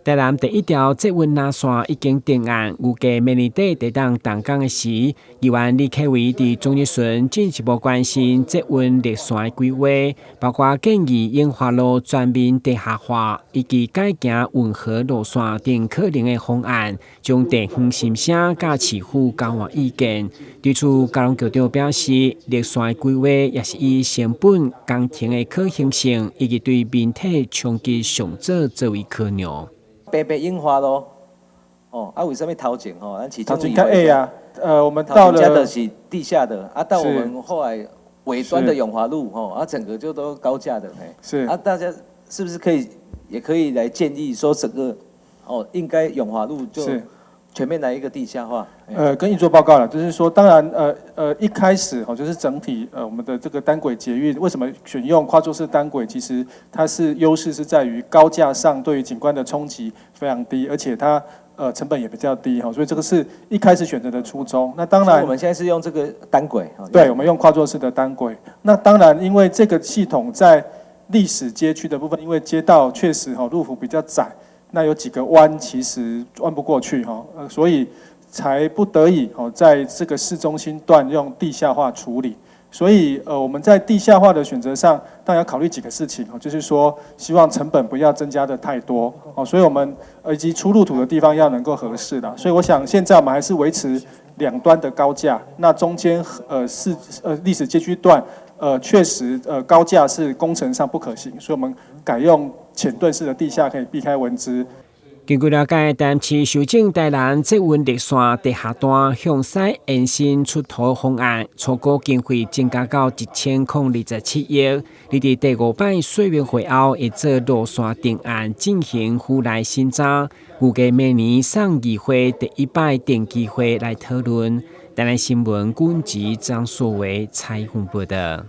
台南第一条捷运拉线已经定案，预计明年底得当动工的时，议员李克伟伫中日顺进一步关心捷运列线的规划，包括建议永华路全面地下化，以及改行运河路线等可能的方案，将地方心声甲市府交换意见。对此，交通局长表示，列线的规划也是以成本、工程的可行性以及对民体冲击上早作为考量。北樱花路，为什么头前咱其中头前较矮啊，我们到了，头前的是地下的，到我们后来尾端的永华路，整个就都高架的，是大家是不是也可以来建议说，整个应该永华路就全面来一个地下化？跟议做报告了，就是说，当然，一开始就是整体我们的这个单轨捷运，为什么选用跨座式单轨？其实它是优势是在于高架上对于景观的冲击非常低，而且它成本也比较低所以这个是一开始选择的初衷。那当然，我们现在是用这个单轨，对，我们用跨座式的单轨。那当然，因为这个系统在历史街区的部分，因为街道确实路幅比较窄。那有几个弯其实弯不过去所以才不得已在这个市中心段用地下化处理。所以我们在地下化的选择上，当然要考虑几个事情就是说希望成本不要增加的太多所以我们以及出入土的地方要能够合适的。所以我想现在我们还是维持两端的高架，那中间历史街区段确实高架是工程上不可行，所以我们改用浅盾式的地下，可以避开蚊子。根据了解，台南市修正台南捷运列线地下段向西延伸出土方案，初估经费增加到1027亿。你伫第5摆说明会后，会做路线定案进行府内审查，预计明年送议会第一摆定期会来讨论。台南新闻军局张硕维采访报道。